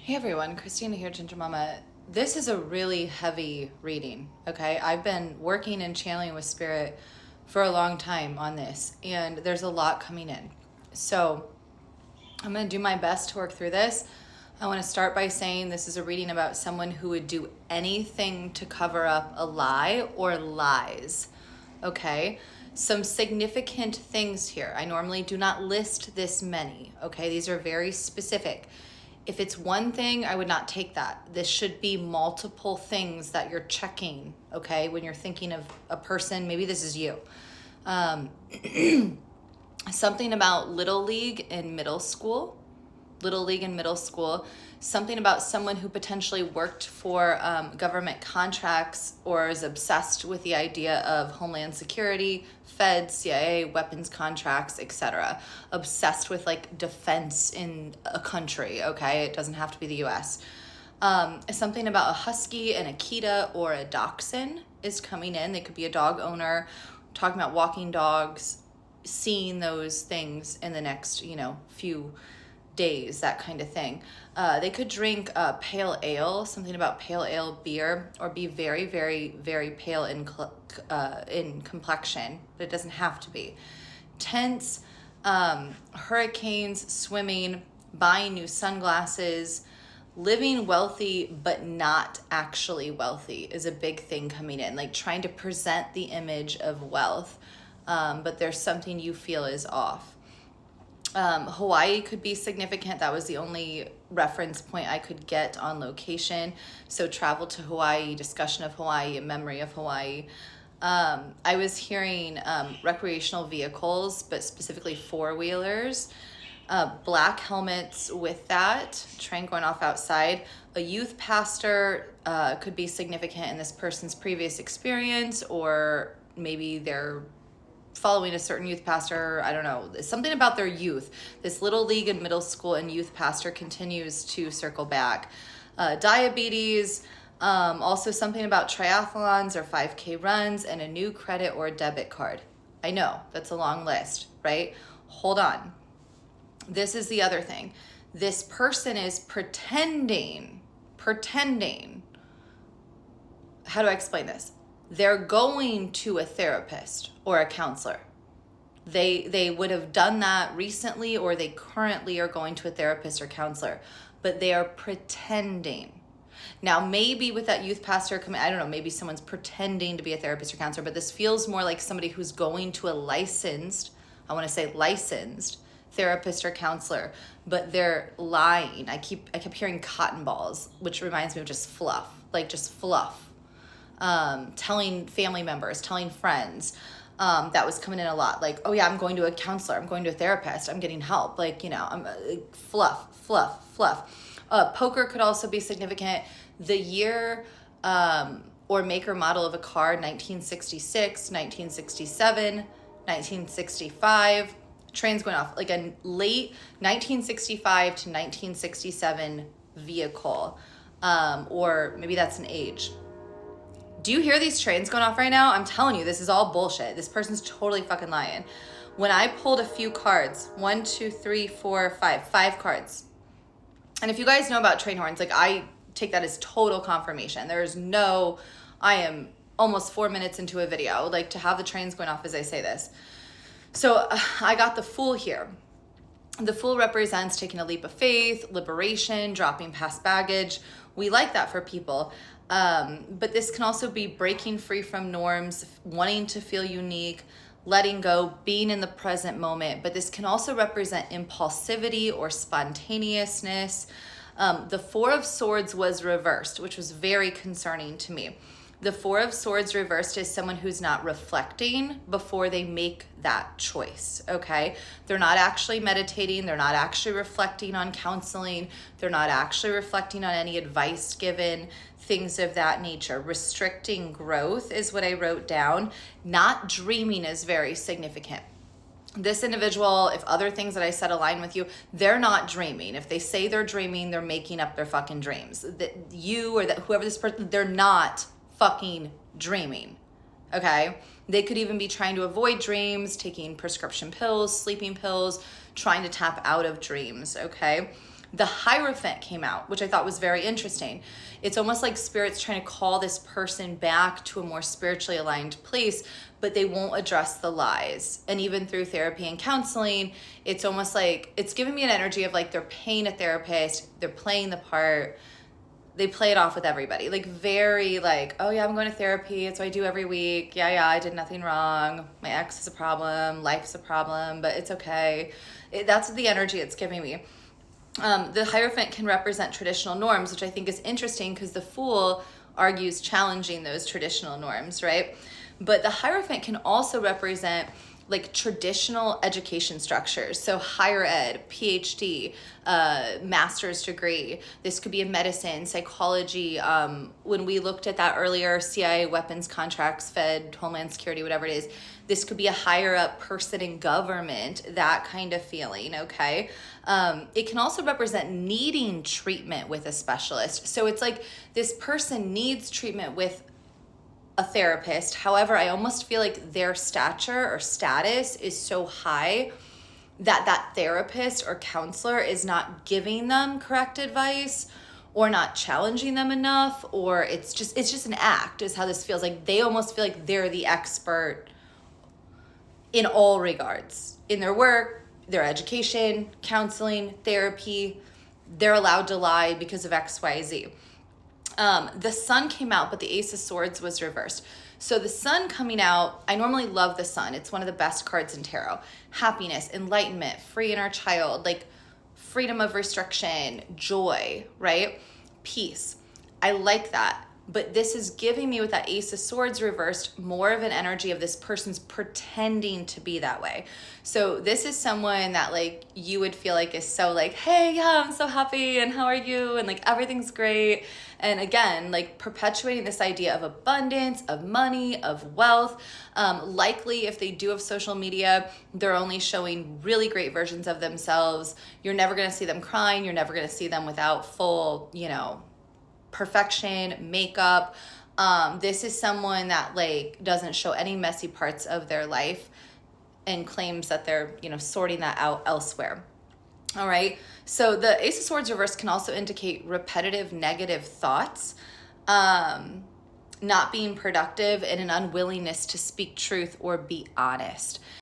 Hey everyone, Christina here, Ginger Mama. This is a really heavy reading, okay? I've been working and channeling with Spirit for a long time on this, and there's a lot coming in. So I'm going to do my best to work through this. I want to start by saying this is a reading about someone who would do anything to cover up a lie or lies, okay? Some significant things here. I normally do not list this many, okay? These are very specific. If it's one thing, I would not take that. This should be multiple things that you're checking, okay? When you're thinking of a person, maybe this is you. Something about Little League in middle school. Something about someone who potentially worked for government contracts or is obsessed with the idea of Homeland Security, Fed, CIA, weapons contracts, etc. Obsessed with like defense in a country, okay? It doesn't have to be the US. Something about a husky, an Akita, or a dachshund is coming in. They could be a dog owner, talking about walking dogs, seeing those things in the next, few days, that kind of thing. They could drink pale ale, something about pale ale beer, or be very, very, very pale in complexion, but it doesn't have to be. Tense, hurricanes, swimming, buying new sunglasses, living wealthy but not actually wealthy is a big thing coming in, like trying to present the image of wealth, but there's something you feel is off. Hawaii could be significant. That was the only reference point I could get on location. So travel to Hawaii, discussion of Hawaii, a memory of Hawaii. I was hearing recreational vehicles, but specifically four-wheelers, black helmets with that, train going off outside. A youth pastor could be significant in this person's previous experience, or maybe they're following a certain youth pastor. I don't know, something about their youth. This Little League and middle school and youth pastor continues to circle back. Diabetes, also something about triathlons or 5K runs, and a new credit or debit card. I know, that's a long list, right? Hold on. This is the other thing. This person is pretending. How do I explain this? They're going to a therapist or a counselor. They would have done that recently, or they currently are going to a therapist or counselor, but they are pretending. Now, maybe with that youth pastor coming, I don't know, maybe someone's pretending to be a therapist or counselor, but this feels more like somebody who's going to a licensed therapist or counselor, but they're lying. I kept hearing cotton balls, which reminds me of just fluff. Telling family members, telling friends. That was coming in a lot. Like, oh yeah, I'm going to a counselor, I'm going to a therapist, I'm getting help. I'm fluff. Poker could also be significant. The year or make or model of a car, 1966, 1967, 1965. Trains going off, like a late 1965 to 1967 vehicle. Or maybe that's an age. Do you hear these trains going off right now? I'm telling you, this is all bullshit. This person's totally fucking lying. When I pulled a few cards, 1, 2, 3, 4, 5 cards. And if you guys know about train horns, like I take that as total confirmation. I am almost 4 minutes into a video, like to have the trains going off as I say this. So I got the Fool here. The Fool represents taking a leap of faith, liberation, dropping past baggage. We like that for people. But this can also be breaking free from norms, wanting to feel unique, letting go, being in the present moment. But this can also represent impulsivity or spontaneousness. The Four of Swords was reversed, which was very concerning to me. The Four of Swords reversed is someone who's not reflecting before they make that choice, okay? They're not actually meditating. They're not actually reflecting on counseling. They're not actually reflecting on any advice given, things of that nature. Restricting growth is what I wrote down. Not dreaming is very significant. This individual, if other things that I said align with you, they're not dreaming. If they say they're dreaming, they're making up their fucking dreams. That you or that whoever this person, they're not fucking dreaming, okay? They could even be trying to avoid dreams, taking prescription pills, sleeping pills, trying to tap out of dreams, okay? The Hierophant came out, which I thought was very interesting. It's almost like Spirit's trying to call this person back to a more spiritually aligned place, but they won't address the lies. And even through therapy and counseling, it's almost like it's giving me an energy of like they're paying a therapist, they're playing the part, they play it off with everybody. Like very like, oh yeah, I'm going to therapy. It's what I do every week. Yeah, I did nothing wrong. My ex is a problem. Life's a problem, but it's okay. That's the energy it's giving me. The Hierophant can represent traditional norms, which I think is interesting because the Fool argues challenging those traditional norms, right? But the Hierophant can also represent like traditional education structures. So higher ed, PhD, master's degree. This could be in medicine, psychology. When we looked at that earlier, CIA, weapons contracts, Fed, Homeland Security, whatever it is, this could be a higher up person in government, that kind of feeling, okay? It can also represent needing treatment with a specialist. So it's like this person needs treatment with a therapist. However, I almost feel like their stature or status is so high that that therapist or counselor is not giving them correct advice or not challenging them enough, or it's just an act is how this feels. Like they almost feel like they're the expert in all regards, in their work, their education, counseling, therapy. They're allowed to lie because of XYZ. The Sun came out, but the Ace of Swords was reversed. So the Sun coming out, I normally love the Sun. It's one of the best cards in tarot. Happiness, enlightenment, free inner child, like freedom of restriction, joy, right? Peace. I like that. But this is giving me, with that Ace of Swords reversed, more of an energy of this person's pretending to be that way. So this is someone that like you would feel like is so like, hey, yeah, I'm so happy, and how are you? And like everything's great. And again, like perpetuating this idea of abundance, of money, of wealth. Likely if they do have social media, they're only showing really great versions of themselves. You're never gonna see them crying. You're never gonna see them without full, perfection, makeup. This is someone that like doesn't show any messy parts of their life and claims that they're, sorting that out elsewhere. All right. So the Ace of Swords reverse can also indicate repetitive negative thoughts, not being productive, and an unwillingness to speak truth or be honest.